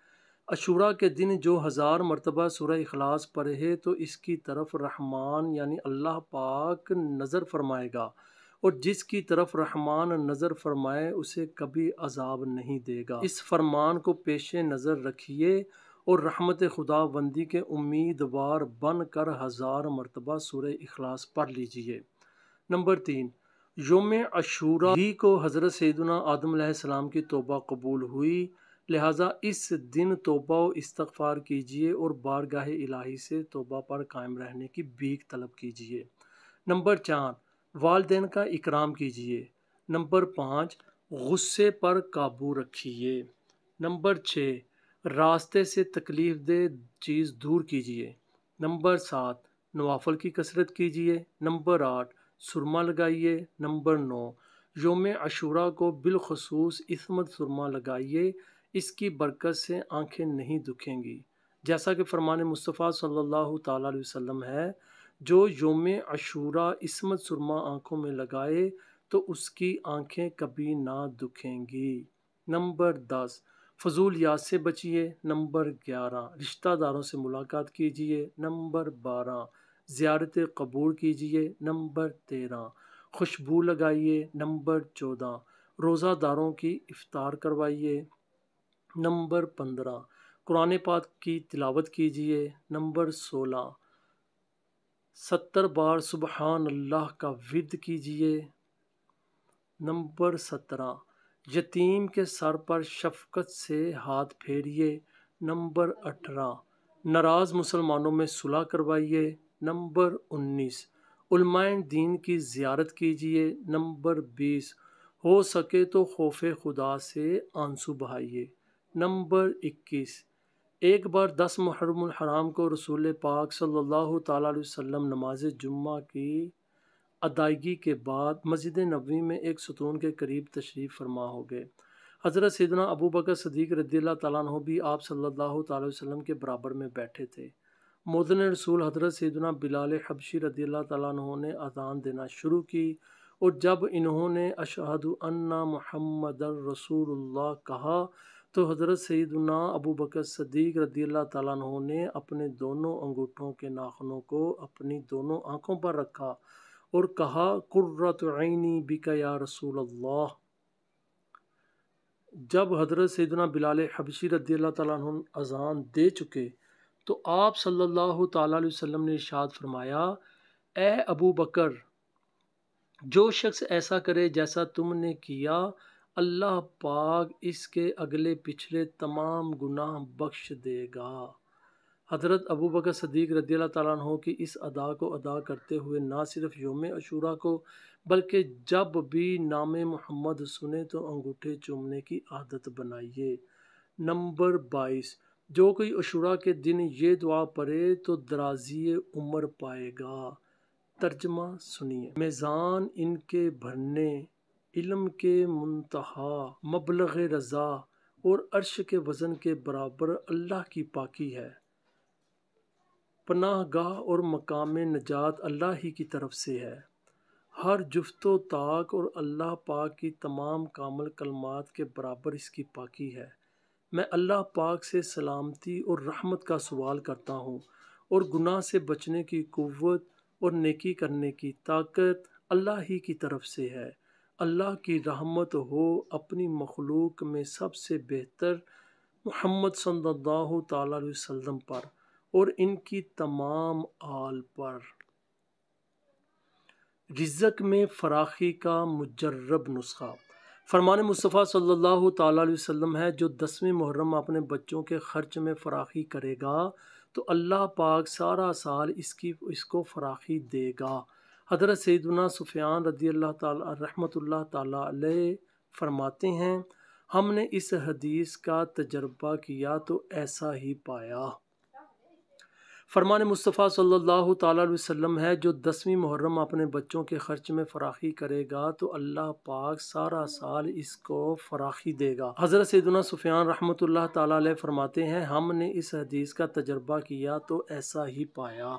Speaker 1: عاشوراء کے دن جو 1000 مرتبہ سورہ اخلاص پڑھے تو اس کی طرف رحمان یعنی اللہ پاک نظر فرمائے گا، اور جس کی طرف رحمان نظر فرمائے اسے کبھی عذاب نہیں دے گا۔ اس فرمان کو پیش نظر رکھیے اور رحمت خدا بندی کے امیدوار بن کر 1000 مرتبہ سورہ اخلاص پڑھ لیجیے۔ نمبر 3، یوم عاشوراء ہی کو حضرت سیدنا آدم علیہ السلام کی توبہ قبول ہوئی، لہٰذا اس دن توبہ و استغفار کیجیے اور بارگاہ الہی سے توبہ پر قائم رہنے کی بھیک طلب کیجیے۔ نمبر 4، والدین کا اکرام کیجیے۔ نمبر 5، غصے پر قابو رکھیے۔ نمبر 6، راستے سے تکلیف دہ چیز دور کیجیے۔ نمبر 7، نوافل کی کثرت کیجیے۔ نمبر 8، سرما لگائیے۔ نمبر 9، یوم عاشوراء کو بالخصوص عصمت سرما لگائیے، اس کی برکت سے آنکھیں نہیں دکھیں گی، جیسا کہ فرمان مصطفیٰ صلی اللہ تعالیٰ علیہ وسلم ہے، جو یوم عاشوراء عصمت سرما آنکھوں میں لگائے تو اس کی آنکھیں کبھی نہ دکھیں گی۔ نمبر 10، فضولیات سے بچیے۔ نمبر 11، رشتہ داروں سے ملاقات کیجیے۔ نمبر 12، زیارت قبور کیجیے۔ نمبر 13، خوشبو لگائیے۔ نمبر 14، روزہ داروں کی افطار کروائیے۔ نمبر 15، قرآن پاک کی تلاوت کیجیے۔ نمبر 16، 70 بار سبحان اللہ کا ورد کیجیے۔ نمبر 17 یتیم کے سر پر شفقت سے ہاتھ پھیریے۔ نمبر 18 ناراض مسلمانوں میں صلح کروائیے۔ نمبر 19 علماء دین کی زیارت کیجیے۔ نمبر 20 ہو سکے تو خوف خدا سے آنسو بہائیے۔ نمبر 21 ایک بار 10 محرم الحرام کو رسول پاک صلی اللہ تعالیٰ علیہ وسلم نماز جمعہ کی ادائیگی کے بعد مسجد نبوی میں ایک ستون کے قریب تشریف فرما ہو گئے۔ حضرت سیدنا ابو بکر صدیق رضی اللہ تعالیٰ عنہ بھی آپ صلی اللہ تعالیٰ علیہ وسلم کے برابر میں بیٹھے تھے۔ مؤذن رسول حضرت سیدنا بلال حبشی رضی اللہ تعالیٰ عنہ نے اذان دینا شروع کی، اور جب انہوں نے اشہد ان محمد رسول اللہ کہا تو حضرت سیدنا ابو بکر صدیق رضی اللہ تعالیٰ عنہ نے اپنے دونوں انگوٹھوں کے ناخنوں کو اپنی دونوں آنکھوں پر رکھا اور کہا قرۃ عینی بک یا رسول اللہ۔ جب حضرت سیدنا بلال حبشی رضی اللہ تعالیٰ عنہ اذان دے چکے تو آپ صلی اللہ تعالیٰ علیہ وسلم نے ارشاد فرمایا، اے ابو بکر، جو شخص ایسا کرے جیسا تم نے کیا، اللہ پاک اس کے اگلے پچھلے تمام گناہ بخش دے گا۔ حضرت ابو بکر صدیق رضی اللہ تعالیٰ عنہ کی اس ادا کو ادا کرتے ہوئے نہ صرف یوم عاشوراء کو بلکہ جب بھی نام محمد سنے تو انگوٹھے چومنے کی عادت بنائیے۔ نمبر 22 جو کوئی عاشوراء کے دن یہ دعا پڑھے تو درازی عمر پائے گا۔ ترجمہ سنیے۔ میزان ان کے بھرنے، علم کے منتہا، مبلغ رضا اور عرش کے وزن کے برابر اللہ کی پاکی ہے۔ پناہ گاہ اور مقام نجات اللہ ہی کی طرف سے ہے۔ ہر جفت و طاق اور اللہ پاک کی تمام کامل کلمات کے برابر اس کی پاکی ہے۔ میں اللہ پاک سے سلامتی اور رحمت کا سوال کرتا ہوں، اور گناہ سے بچنے کی قوت اور نیکی کرنے کی طاقت اللہ ہی کی طرف سے ہے۔ اللہ کی رحمت ہو اپنی مخلوق میں سب سے بہتر محمد صلی اللہ تعالیٰ علیہ وسلم پر اور ان کی تمام آل پر۔ رزق میں فراخی کا مجرب نسخہ۔ فرمان مصطفیٰ صلی اللہ تعالیٰ علیہ وسلم ہے، جو 10ویں محرم اپنے بچوں کے خرچ میں فراخی کرے گا تو اللہ پاک سارا سال اس کو فراخی دے گا۔ حضرت سیدنا سفیان رضی اللہ تعالیٰ رحمۃ اللہ تعالیٰ علیہ فرماتے ہیں، ہم نے اس حدیث کا تجربہ کیا تو ایسا ہی پایا۔ فرمان مصطفیٰ صلی اللہ تعالیٰ علیہ وسلم ہے، جو 10ویں محرم اپنے بچوں کے خرچ میں فراخی کرے گا تو اللہ پاک سارا سال اس کو فراخی دے گا۔ حضرت سیدنا سفیان رحمۃ اللہ تعالیٰ علیہ فرماتے ہیں، ہم نے اس حدیث کا تجربہ کیا تو ایسا ہی پایا۔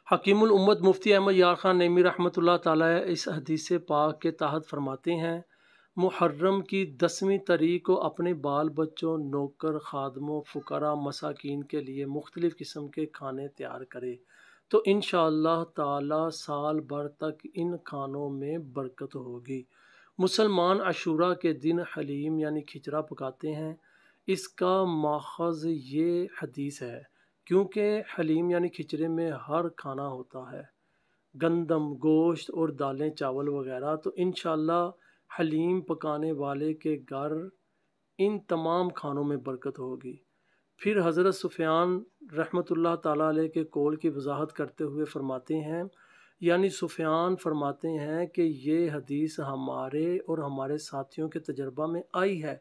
Speaker 1: حکیم الامت مفتی احمد یار خان نعیمی رحمۃ اللہ تعالیٰ اس حدیث پاک کے تحت فرماتے ہیں، محرم کی 10ویں تاریخ کو اپنے بال بچوں، نوکر، خادموں، فقراء، مساکین کے لیے مختلف قسم کے کھانے تیار کرے تو انشاءاللہ تعالی سال بھر تک ان کھانوں میں برکت ہوگی۔ مسلمان عاشوراء کے دن حلیم یعنی کھچڑا پکاتے ہیں۔ اس کا ماخذ یہ حدیث ہے، کیونکہ حلیم یعنی کھچڑے میں ہر کھانا ہوتا ہے، گندم، گوشت اور دالیں، چاول وغیرہ، تو انشاءاللہ حلیم پکانے والے کے گھر ان تمام کھانوں میں برکت ہوگی۔ پھر حضرت سفیان رحمۃ اللہ تعالیٰ علیہ کے قول کی وضاحت کرتے ہوئے فرماتے ہیں، یعنی سفیان فرماتے ہیں کہ یہ حدیث ہمارے اور ہمارے ساتھیوں کے تجربہ میں آئی ہے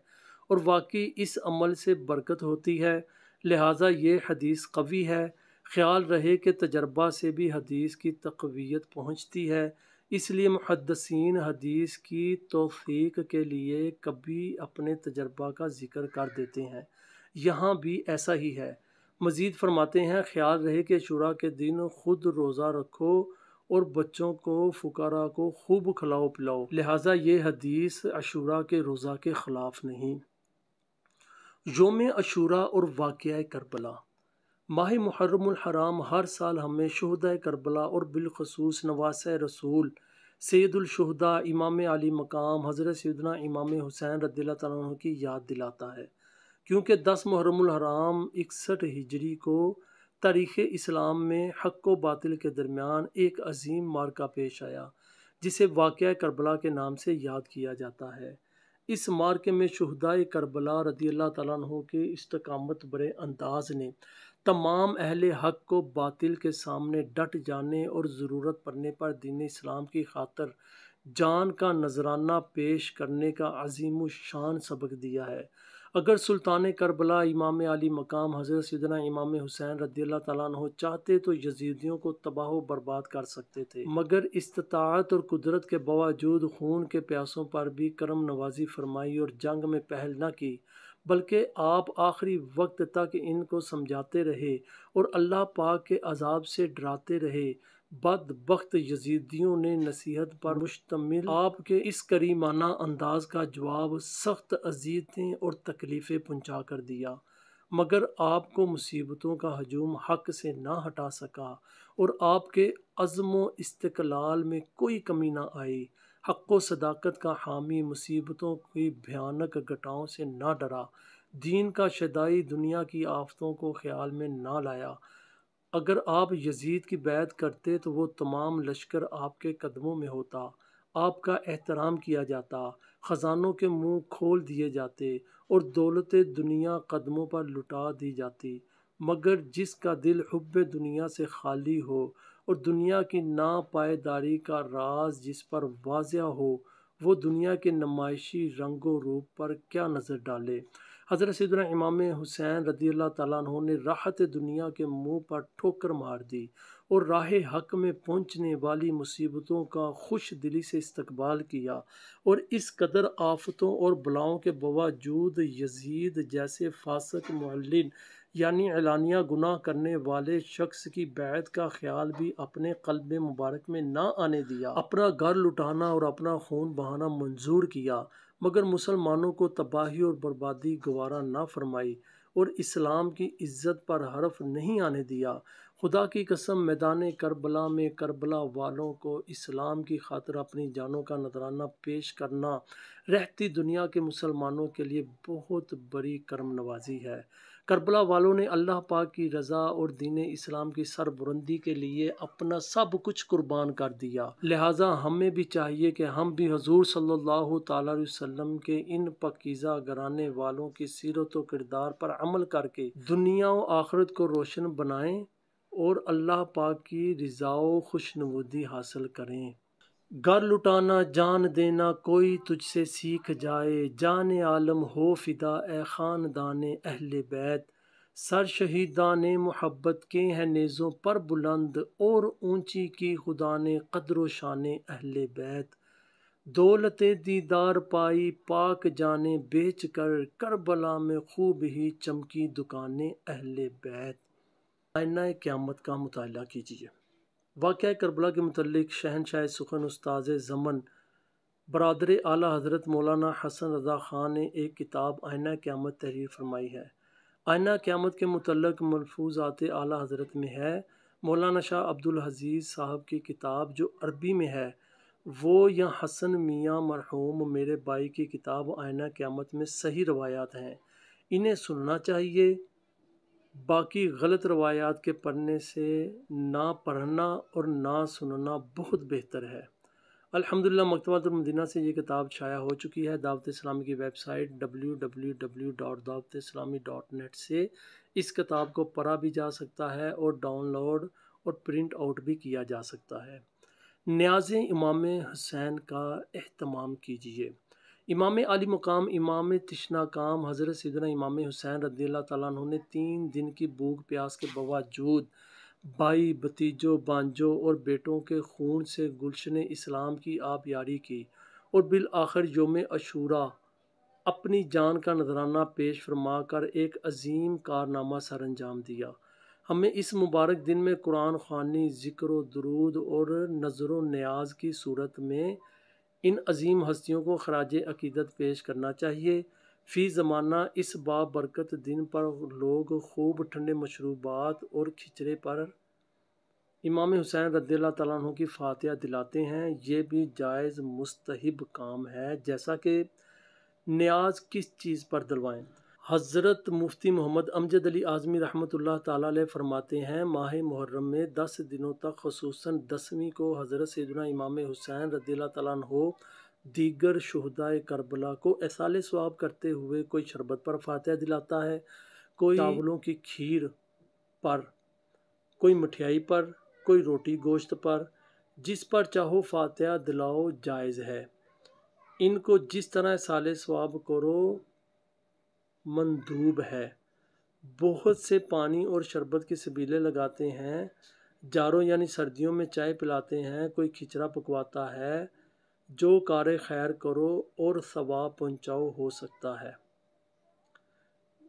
Speaker 1: اور واقعی اس عمل سے برکت ہوتی ہے، لہٰذا یہ حدیث قوی ہے۔ خیال رہے کہ تجربہ سے بھی حدیث کی تقویت پہنچتی ہے، اس لیے محدثین حدیث کی توثیق کے لیے کبھی اپنے تجربہ کا ذکر کر دیتے ہیں، یہاں بھی ایسا ہی ہے۔ مزید فرماتے ہیں، خیال رہے کہ عاشوراء کے دن خود روزہ رکھو اور بچوں کو، فقراء کو خوب کھلاؤ پلاؤ، لہٰذا یہ حدیث عاشوراء کے روزہ کے خلاف نہیں۔ یوم عاشوراء اور واقعہ کربلا۔ ماہ محرم الحرام ہر سال ہمیں شہداء کربلا اور بالخصوص نواسۂ رسول سید الشہداء امام علی مقام حضرت سیدنا امام حسین رضی اللہ تعالیٰ عنہ کی یاد دلاتا ہے، کیونکہ 10 محرم الحرام 61 ہجری کو تاریخ اسلام میں حق و باطل کے درمیان ایک عظیم معرکہ پیش آیا، جسے واقعہ کربلا کے نام سے یاد کیا جاتا ہے۔ اس معرکے میں شہدائے کربلا رضی اللہ تعالیٰ عنہ کے استقامت برے انداز نے تمام اہل حق کو باطل کے سامنے ڈٹ جانے اور ضرورت پڑنے پر دین اسلام کی خاطر جان کا نذرانہ پیش کرنے کا عظیم الشان سبق دیا ہے۔ اگر سلطان کربلا امام علی مقام حضرت سیدنا امام حسین رضی اللہ تعالیٰ عنہ چاہتے تو یزیدیوں کو تباہ و برباد کر سکتے تھے، مگر استطاعت اور قدرت کے باوجود خون کے پیاسوں پر بھی کرم نوازی فرمائی اور جنگ میں پہل نہ کی، بلکہ آپ آخری وقت تک ان کو سمجھاتے رہے اور اللہ پاک کے عذاب سے ڈراتے رہے۔ بدبخت یزیدیوں نے نصیحت پر مشتمل آپ کے اس کریمانہ انداز کا جواب سخت اذیتیں اور تکلیفیں پہنچا کر دیا، مگر آپ کو مصیبتوں کا ہجوم حق سے نہ ہٹا سکا اور آپ کے عزم و استقلال میں کوئی کمی نہ آئی۔ حق و صداقت کا حامی مصیبتوں کی بھیانک گھٹاؤں سے نہ ڈرا، دین کا شدائی دنیا کی آفتوں کو خیال میں نہ لایا۔ اگر آپ یزید کی بیعت کرتے تو وہ تمام لشکر آپ کے قدموں میں ہوتا، آپ کا احترام کیا جاتا، خزانوں کے منہ کھول دیے جاتے اور دولت دنیا قدموں پر لٹا دی جاتی، مگر جس کا دل حب دنیا سے خالی ہو اور دنیا کی ناپائیداری کا راز جس پر واضح ہو، وہ دنیا کے نمائشی رنگ و روپ پر کیا نظر ڈالے۔ حضرت سیدنا امام حسین رضی اللہ تعالیٰ عنہ نے راحت دنیا کے منہ پر ٹھوکر مار دی اور راہ حق میں پہنچنے والی مصیبتوں کا خوش دلی سے استقبال کیا، اور اس قدر آفتوں اور بلاؤں کے باوجود یزید جیسے فاسق معلن یعنی اعلانیہ گناہ کرنے والے شخص کی بیعت کا خیال بھی اپنے قلب مبارک میں نہ آنے دیا۔ اپنا گھر لٹانا اور اپنا خون بہانا منظور کیا، مگر مسلمانوں کو تباہی اور بربادی گوارا نہ فرمائی اور اسلام کی عزت پر حرف نہیں آنے دیا۔ خدا کی قسم، میدان کربلا میں کربلا والوں کو اسلام کی خاطر اپنی جانوں کا نذرانہ پیش کرنا رہتی دنیا کے مسلمانوں کے لیے بہت بڑی کرم نوازی ہے۔ کربلا والوں نے اللہ پاک کی رضا اور دین اسلام کی سربلندی کے لیے اپنا سب کچھ قربان کر دیا، لہٰذا ہمیں بھی چاہیے کہ ہم بھی حضور صلی اللہ تعالیٰ علیہ وسلم کے ان پاکیزہ گھرانے والوں کی سیرت و کردار پر عمل کر کے دنیا و آخرت کو روشن بنائیں اور اللہ پاک کی رضا و خوشنودی حاصل کریں۔ گھر لٹانا جان دینا کوئی تجھ سے سیکھ جائے، جان عالم ہو فدا اے خاندان اہل بیت، سر شہیدان محبت کے ہیں نیزوں پر بلند، اور اونچی کی خدا نے قدر و شان اہل بیت، دولت دیدار پائی پاک جانیں بیچ کر، کربلا میں خوب ہی چمکی دکانیں اہل بیت۔ آئینہ قیامت کا مطالعہ کیجیے۔ واقعہ کربلا کے متعلق شہنشاہ سخن استاذ زمن برادر اعلیٰ حضرت مولانا حسن رضا خان نے ایک کتاب آئینہ قیامت تحریر فرمائی ہے۔ آئینہ قیامت کے متعلق ملفوظات اعلیٰ حضرت میں ہے۔ مولانا شاہ عبد العزیز صاحب کی کتاب جو عربی میں ہے وہ، یا حسن میاں مرحوم میرے بھائی کی کتاب آئینہ قیامت میں صحیح روایات ہیں، انہیں سننا چاہیے۔ باقی غلط روایات کے پڑھنے سے نہ پڑھنا اور نہ سننا بہت بہتر ہے۔ الحمدللہ مکتبۃ المدینہ سے یہ کتاب شائع ہو چکی ہے۔ دعوت اسلامی کی ویب سائٹ www.dawatیسلامی.net سے اس کتاب کو پڑھا بھی جا سکتا ہے اور ڈاؤن لوڈ اور پرنٹ آؤٹ بھی کیا جا سکتا ہے۔ نیاز امام حسین کا اہتمام کیجیے۔ امام علی مقام امام تشنا کام حضرت سیدنا امام حسین رضی اللہ تعالیٰ عنہ نے 3 دن کی بھوک پیاس کے باوجود بھائی، بھتیجوں، بانجوں اور بیٹوں کے خون سے گلشن اسلام کی آبیاری کی اور بالآخر یوم عاشوراء اپنی جان کا نذرانہ پیش فرما کر ایک عظیم کارنامہ سر انجام دیا۔ ہمیں اس مبارک دن میں قرآن خوانی، ذکر و درود اور نظر و نیاز کی صورت میں ان عظیم ہستیوں کو خراج عقیدت پیش کرنا چاہیے۔ فی زمانہ اس بابرکت دن پر لوگ خوب ٹھنڈے مشروبات اور کھچڑے پر امام حسین رضی اللہ تعالیٰ عنہ کی فاتحہ دلاتے ہیں۔ یہ بھی جائز مستحب کام ہے، جیسا کہ نیاز کس چیز پر دلوائیں۔ حضرت مفتی محمد امجد علی اعظمی رحمۃ اللہ تعالیٰ علیہ فرماتے ہیں ماہ محرم میں 10 دنوں تک خصوصاً 10ویں کو حضرت سیدنا امام حسین رضی اللہ تعالیٰ عنہ دیگر شہدائے کربلا کو ایصال ثواب کرتے ہوئے کوئی شربت پر فاتحہ دلاتا ہے، کوئی چاولوں کی کھیر پر، کوئی مٹھائی پر، کوئی روٹی گوشت پر، جس پر چاہو فاتحہ دلاؤ جائز ہے۔ ان کو جس طرح ایصال ثواب کرو مندوب ہے۔ بہت سے پانی اور شربت کی سبیلیں لگاتے ہیں، جاروں یعنی سردیوں میں چائے پلاتے ہیں، کوئی کھچڑا پکواتا ہے، جو کار خیر کرو اور ثواب پہنچاؤ ہو سکتا ہے۔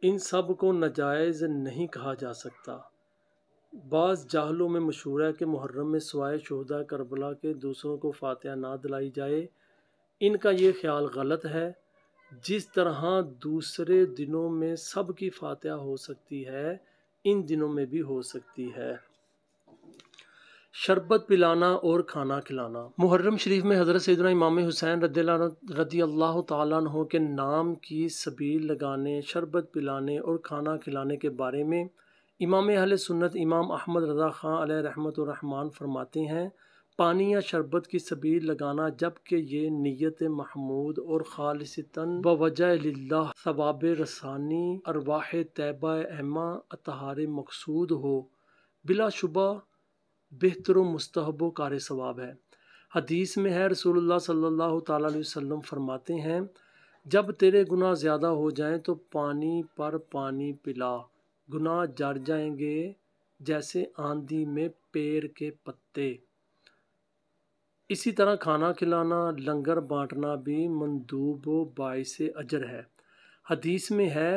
Speaker 1: ان سب کو ناجائز نہیں کہا جا سکتا۔ بعض جاہلوں میں مشہور ہے کہ محرم میں سوائے شہداء کربلا کے دوسروں کو فاتحہ نہ دلائی جائے۔ ان کا یہ خیال غلط ہے۔ جس طرح دوسرے دنوں میں سب کی فاتحہ ہو سکتی ہے، ان دنوں میں بھی ہو سکتی ہے۔ شربت پلانا اور کھانا کھلانا۔ محرم شریف میں حضرت سیدنا امام حسین رضی اللہ تعالیٰ عنہ کے نام کی سبیل لگانے، شربت پلانے اور کھانا کھلانے کے بارے میں امام اہل سنت امام احمد رضا خان علیہ رحمۃ الرحمن فرماتے ہیں، پانی یا شربت کی سبیل لگانا جبکہ یہ نیت محمود اور خالصتاً بوجہ للہ ثواب رسانی ارواح طیبہ ایمہ اطہار مقصود ہو، بلا شبہ بہتر و مستحب و کار ثواب ہے۔ حدیث میں ہے رسول اللہ صلی اللہ تعالیٰ علیہ وسلم فرماتے ہیں، جب تیرے گناہ زیادہ ہو جائیں تو پانی پر پانی پلا، گناہ جڑ جائیں گے جیسے آندھی میں پیر کے پتے۔ اسی طرح کھانا کھلانا، لنگر بانٹنا بھی مندوب و باعث اجر ہے۔ حدیث میں ہے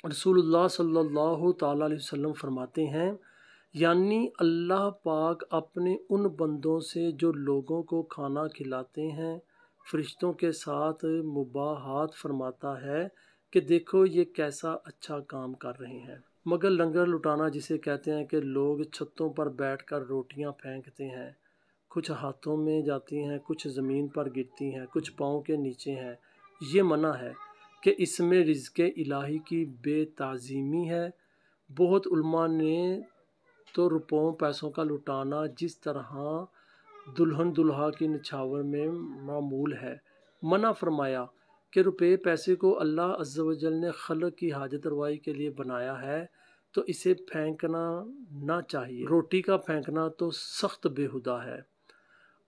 Speaker 1: رسول اللہ صلی اللہ تعالیٰ علیہ وسلم فرماتے ہیں، یعنی اللہ پاک اپنے ان بندوں سے جو لوگوں کو کھانا کھلاتے ہیں فرشتوں کے ساتھ مباحثات فرماتا ہے کہ دیکھو یہ کیسا اچھا کام کر رہے ہیں۔ مگر لنگر لٹانا جسے کہتے ہیں کہ لوگ چھتوں پر بیٹھ کر روٹیاں پھینکتے ہیں، کچھ ہاتھوں میں جاتی ہیں، کچھ زمین پر گرتی ہیں، کچھ پاؤں کے نیچے ہیں، یہ منع ہے کہ اس میں رزق الہی کی بے تعظیمی ہے۔ بہت علماء نے تو روپوں پیسوں کا لٹانا جس طرح دلہن دلہا کی نچھاور میں معمول ہے منع فرمایا کہ روپے پیسے کو اللہ عز و جل نے خلق کی حاجت روائی کے لیے بنایا ہے تو اسے پھینکنا نہ چاہیے۔ روٹی کا پھینکنا تو سخت بےہودہ ہے۔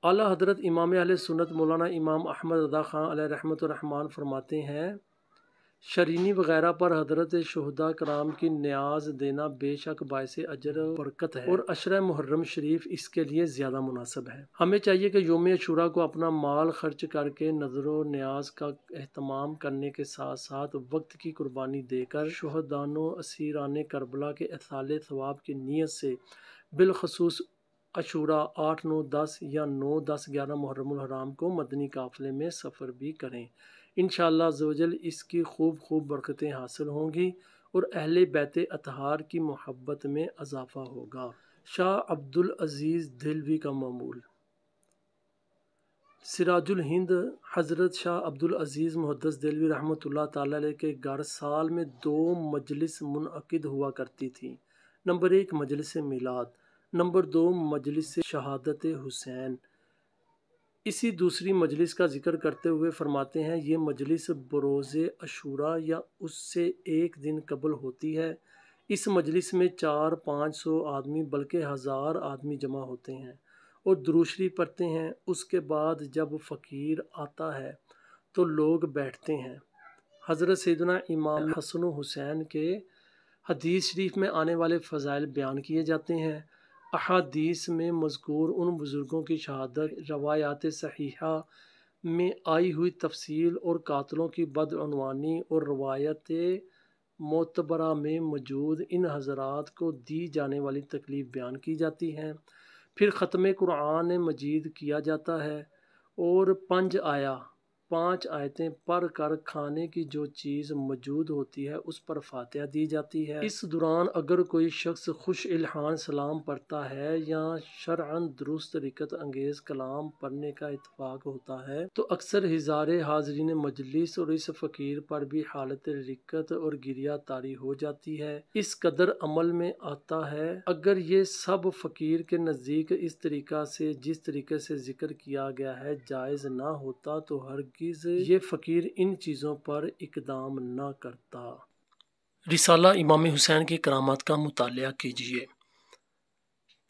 Speaker 1: اعلیٰ حضرت امام اہل سنت مولانا امام احمد رضا خان علیہ رحمۃ الرحمن فرماتے ہیں، شرینی وغیرہ پر حضرت شہداء کرام کی نیاز دینا بے شک باعث اجر و برکت ہے اور عشرہ محرم شریف اس کے لیے زیادہ مناسب ہے۔ ہمیں چاہیے کہ یوم عاشوراء کو اپنا مال خرچ کر کے نظر و نیاز کا اہتمام کرنے کے ساتھ ساتھ وقت کی قربانی دے کر شہداء و اسیران کربلا کے ایصال ثواب کی نیت سے بالخصوص عاشوراء 8، 9، 10 یا 9، 10، 11 محرم الحرام کو مدنی قافلے میں سفر بھی کریں۔ انشاءاللہ عزوجل اس کی خوب برکتیں حاصل ہوں گی اور اہل بیت اطہار کی محبت میں اضافہ ہوگا۔ شاہ عبدالعزیز دہلوی کا معمول۔ سراج الہند حضرت شاہ عبدالعزیز محدث دہلوی رحمۃ اللہ تعالیٰ علیہ کے گھر سال میں 2 مجلس منعقد ہوا کرتی تھی۔ نمبر 1 مجلس میلاد، نمبر 2 مجلس شہادت حسین۔ اسی دوسری مجلس کا ذکر کرتے ہوئے فرماتے ہیں، یہ مجلس بروز عاشوراء یا اس سے ایک دن قبل ہوتی ہے۔ اس مجلس میں 400-500 آدمی بلکہ 1000 آدمی جمع ہوتے ہیں اور درود شریف پڑھتے ہیں۔ اس کے بعد جب فقیر آتا ہے تو لوگ بیٹھتے ہیں۔ حضرت سیدنا امام حسن و حسین کے حدیث شریف میں آنے والے فضائل بیان کیے جاتے ہیں۔ احادیث میں مذکور ان بزرگوں کی شہادت، روایات صحیحہ میں آئی ہوئی تفصیل اور قاتلوں کی بدعنوانی اور روایت معتبرہ میں موجود ان حضرات کو دی جانے والی تکلیف بیان کی جاتی ہیں۔ پھر ختم قرآن مجید کیا جاتا ہے اور 5 آیا 5 آیتیں پڑھ کر کھانے کی جو چیز موجود ہوتی ہے اس پر فاتحہ دی جاتی ہے۔ اس دوران اگر کوئی شخص خوش الحان سلام پڑھتا ہے یا شرعاً درست طریقت انگیز کلام پڑھنے کا اتفاق ہوتا ہے تو اکثر ہزارے حاضرین مجلس اور اس فقیر پر بھی حالت رقت اور گریہ طاری ہو جاتی ہے۔ اس قدر عمل میں آتا ہے اگر یہ سب فقیر کے نزدیک اس طریقہ سے جس طریقے سے ذکر کیا گیا ہے جائز نہ ہوتا تو ہرگز یہ فقیر ان چیزوں پر اقدام نہ کرتا۔ رسالہ امام حسین کی کرامات کا مطالعہ کیجیے۔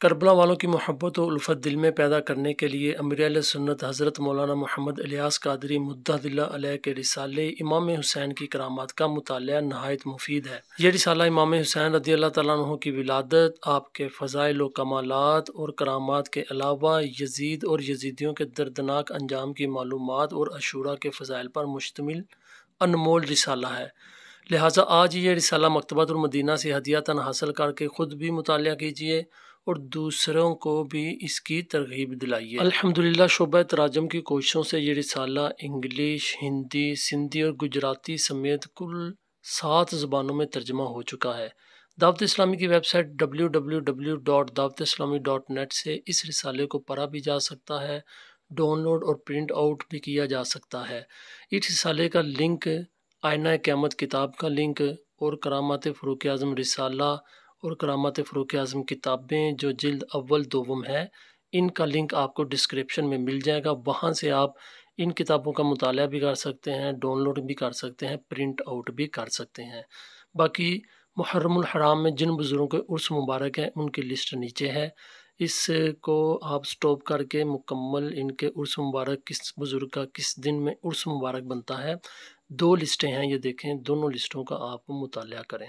Speaker 1: کربلا والوں کی محبت و الفت دل میں پیدا کرنے کے لیے امیر اہل سنت حضرت مولانا محمد الیاس قادری مدد اللہ علیہ کے رسالے امام حسین کی کرامات کا مطالعہ نہایت مفید ہے۔ یہ رسالہ امام حسین رضی اللہ تعالیٰ عنہ کی ولادت، آپ کے فضائل و کمالات اور کرامات کے علاوہ یزید اور یزیدیوں کے دردناک انجام کی معلومات اور عاشورہ کے فضائل پر مشتمل انمول رسالہ ہے۔ لہٰذا آج یہ رسالہ مکتبۃ المدینہ سے ہدیۃً حاصل کر کے خود بھی مطالعہ کیجیے اور دوسروں کو بھی اس کی ترغیب دلائیے۔ الحمدللہ شعبہ تراجم کی کوششوں سے یہ رسالہ انگلش، ہندی، سندھی اور گجراتی سمیت کل 7 زبانوں میں ترجمہ ہو چکا ہے۔ دعوت اسلامی کی ویب سائٹ www.dawatislami.net سے اس رسالے کو پڑھا بھی جا سکتا ہے، ڈاؤن لوڈ اور پرنٹ آؤٹ بھی کیا جا سکتا ہے۔ اس رسالے کا لنک، آئینہ قیامت کتاب کا لنک اور کرامات فاروق اعظم رسالہ اور کرامات فاروق اعظم کتابیں جو جلد اول دوم ہے، ان کا لنک آپ کو ڈسکرپشن میں مل جائے گا۔ وہاں سے آپ ان کتابوں کا مطالعہ بھی کر سکتے ہیں، ڈاؤن لوڈ بھی کر سکتے ہیں، پرنٹ آؤٹ بھی کر سکتے ہیں۔ باقی محرم الحرام میں جن بزرگوں کے عرس مبارک ہیں ان کی لسٹ نیچے ہے، اس کو آپ سٹاپ کر کے مکمل ان کے عرس مبارک کس بزرگ کا کس دن میں عرس مبارک بنتا ہے، 2 لسٹیں ہیں، یہ دیکھیں، دونوں لسٹوں کا آپ مطالعہ کریں۔